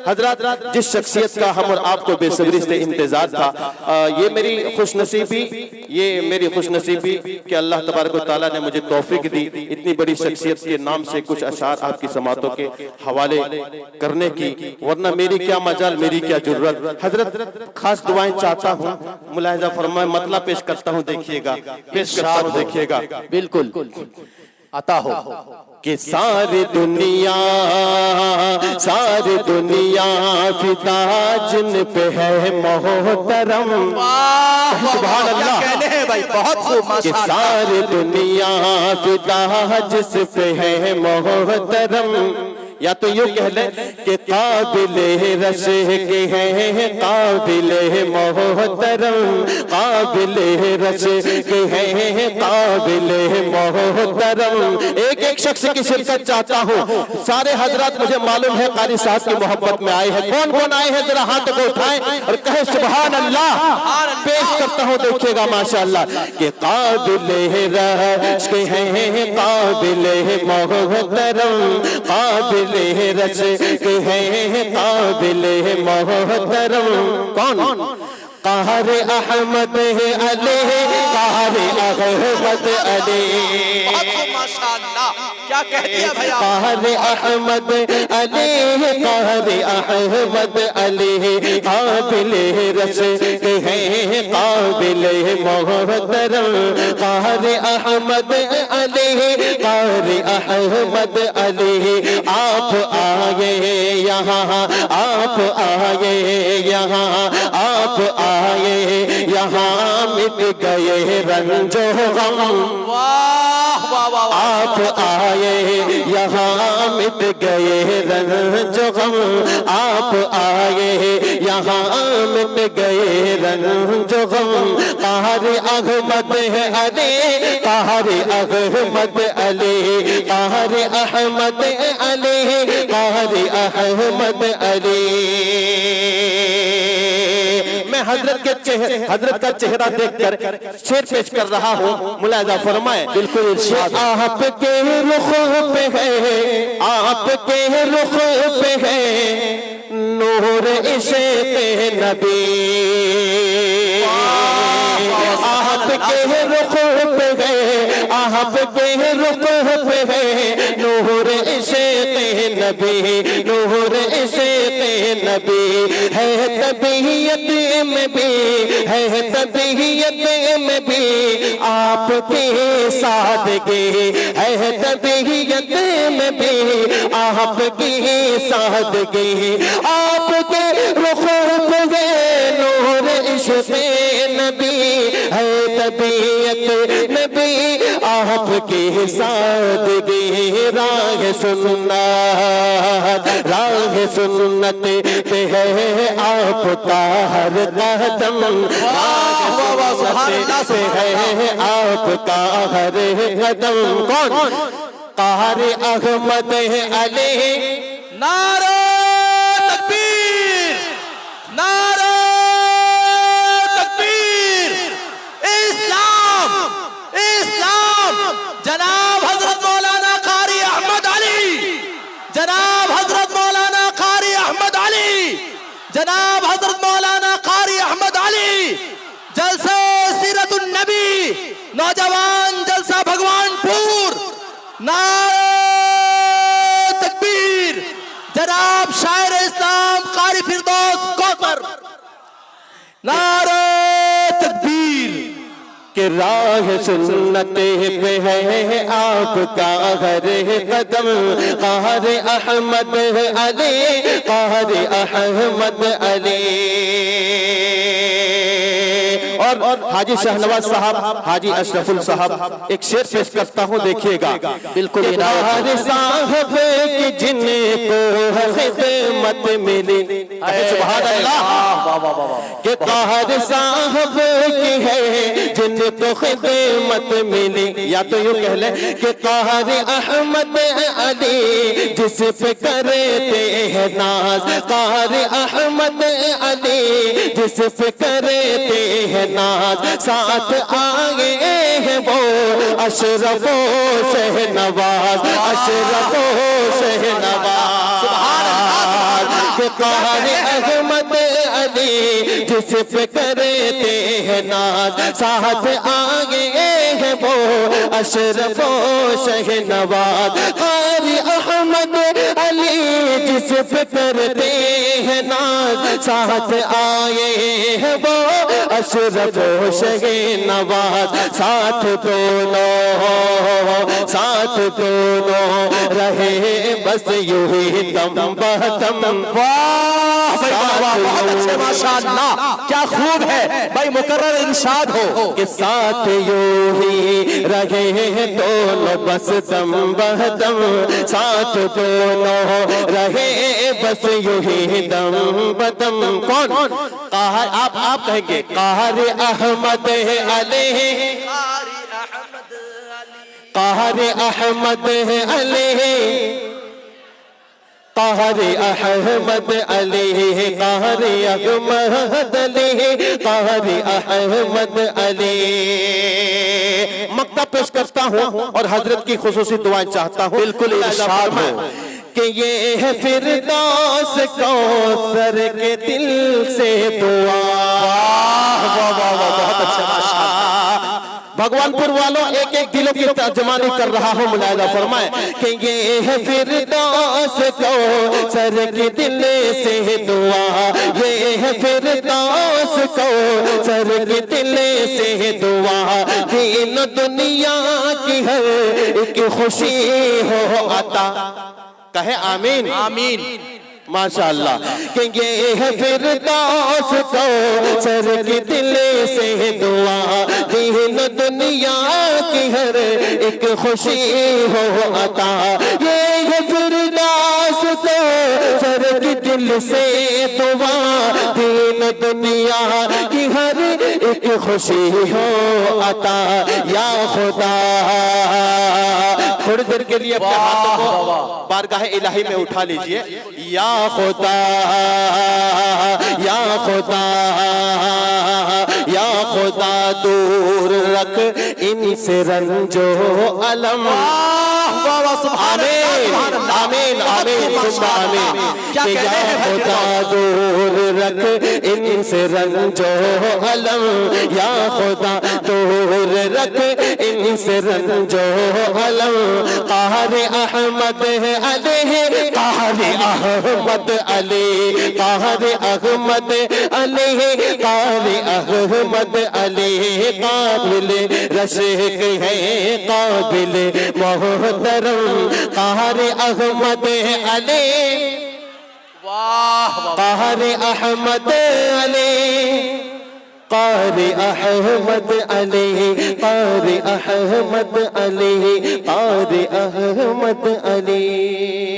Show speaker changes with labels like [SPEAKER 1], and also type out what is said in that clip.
[SPEAKER 1] حضرات جس شخصیت کا ہم اور آپ کو بے صبری سے انتظار تھا، یہ میری خوش نصیبی کہ اللہ تبارک و تعالیٰ نے مجھے توفیق دی اتنی بڑی شخصیت کے نام سے کچھ اشعار آپ کی سماعتوں کے حوالے کرنے کی، ورنہ میری کیا مجال، میری کیا جرت۔ حضرت خاص دعائیں چاہتا ہوں، ملاحظہ فرمائے، مطلب پیش کرتا ہوں، دیکھیے گا، پیش کرتا ہوں، دیکھیے گا،
[SPEAKER 2] بالکل عطا ہو
[SPEAKER 1] کہ ساری دنیا فدا جن پہ ہے محترم، سبحان اللہ،
[SPEAKER 2] کہنے ہیں بھائی، بہت خوب،
[SPEAKER 1] کہ ساری دنیا فدا جس پہ ہے محترم، یا تو یوں کہہ لیں کہ قابل رشک ہے قابل محترم، قابل رشک ہے قابل محترم۔ ایک ایک شخص کی شرکت چاہتا ہوں، سارے حضرات مجھے معلوم ہے قاری صاحب کی محبت میں آئے ہیں، کون کون آئے ہیں ذرا ہاتھ کو اٹھائیں اور کہیں سبحان اللہ۔ پیش کرتا ہوں، دیکھیے گا ماشاءاللہ، کہ قابل رشک ہے قابل محترم، قابل رشک ہے قابل محترم۔ کون؟ قہر احمد علی، قہر احمد علی،
[SPEAKER 2] ماشاءاللہ، کیا کہہ دیا بھائی آپ؟
[SPEAKER 1] قہر احمد علی، قہر احمد علی، قابل رشک ہے قابل محترم، قہر احمد علی، قہر احمد علی، آپ آئے یہاں، آپ آئے یہاں، آپ آئے یہاں، مٹ گئے رنج و غم، آپ آئے یہاں، مٹ گئے رنج و غم، آپ آئے یہاں، مٹ گئے رنج و غم، قہر احمد علی، قہر احمد علی، قہر احمد علی، قہر احمد علی۔ میں حضرت کا چہرہ دیکھ کر شعر پیش کر رہا ہوں، ملاحظہ فرمائیں، بالکل ارشاد۔ آپ کے رخ پہ ہے، آپ کے رخ پہ ہے نور عشق نبی، آپ کے رخ پہ ہے، آپ کے رخ پہ ہے نور عشق نبی، نور عشق نبی، ہے طبیعت میں بھی، ہے طبیعت میں بھی آپ کی سادگی، ہے طبیعت میں بھی آپ کی سادگی، آپ کے رخ پہ نور عشق نبی، ہے طبیعت میں بھی آپ کی سادگی، راہ سنت، راہ سنت پہ ہے آپ کا ہر قدم، راہ سنت پہ ہے آپ کا ہر قدم۔ کون؟ قہر احمد علی،
[SPEAKER 2] نعرہ تکبیر، نعرہ تکبیر، اسلام، اسلام، جناب حضرت مولانا قاری احمد علی، جناب حضرت مولانا قاری احمد علی، جناب حضرت مولانا قاری احمد علی، جلسہ سیرت النبی، نوجوان جلسہ بھگوان پور، نعرہ تکبیر، جناب شاعر اسلام قاری فردوس کوثر، نعرہ تکبیر۔
[SPEAKER 1] کہ راہ سنت پہ ہے آپ کا ہر قدم، قہر احمد علی، قہر احمد علی۔ اور حاجی شہنواز صاحب، حاجی اشرف صاحب ایک شعر پیش کرتا ہوں، دیکھیے گا، بالکل قہر صاحب کی جن کو خدمت ملی، سبحان اللہ، کہ قہر صاحب کی ہے جن کو خدمت ملی، یا تو یوں کہہ لیں کہ قہر احمد علی جس پہ کرتے ہیں ناز، قہر احمد علی جس پہ کرتے ہیں ناز، ساتھ آگے ہیں وہ اشرف و شہنواز، اشرف و شہنواز، سبحان اللہ، کہ قاری احمد علی جس پہ کرتے ہیں ناز ساتھ آگے ہے وہ اشرف و شہنواز قاری احمد علی جس پہ کرتے ہیں ناز ساتھ آئے ہیں وہ اشرف و شہنواز ساتھ دونوں رہے بس یوں ہی دم بہدم
[SPEAKER 2] واہ بھائی واہ بہت اچھے ماشاءاللہ کیا خوب ہے بھائی مقرر ارشاد ہو
[SPEAKER 1] کہ ساتھ یوں ہی رہے دونوں بس دم بہدم ساتھ دونوں رہے بس یوں ہی دم بدم کون آپ کہیں گے قاری احمد علی قاری احمد علی قاری احمد علی قاری احمد علی قاری احمد علی مکتب پیش کرتا ہوں اور حضرت کی خصوصی دعائیں چاہتا ہوں بالکل ارشاد ہو کہ یہ ہے فردوس کوثر کے دل سے دعا
[SPEAKER 2] بہت اچھے ماشاءاللہ
[SPEAKER 1] بھگوان پور والوں ایک ایک دلوں کی ترجمانی کر رہا ہوں ملاحظہ فرمائیں کہ یہ ہے فردوس کوثر کے دل سے دعا یہ ہے فردوس کوثر کے دل سے دعا دین دنیا کی ہر ایک خوشی ہو عطا کہے آمین
[SPEAKER 2] آمین
[SPEAKER 1] ماشاءاللہ کہ یہ ہے فردوس کوثر کے دل سے دعا دین دنیا کی ہر ایک خوشی ہو عطا یہ ہے فردوس کوثر کے دل سے دعا دین دنیا کی ہر ایک خوشی ہو عطا یا خدا تھوڑی دیر کے لیے اپنے ہاتھوں کو بارگاہ الہی میں اٹھا لیجئے یا خدا یا خدا یا خدا دور رکھ ان سے رنج و علم آمین آمین آمین ثم آمین کہ یا خدا دور رکھ ان سے رنج و علم یا خدا دور رکھ ان سے رنج و علم قاری احمد علی قاری احمد علی قاری احمد علی قاری احمد علی قابل رشک ہے قابل محترم قاری احمد علی قاری احمد علی قاری احمد علی قاری احمد علی قاری احمد علی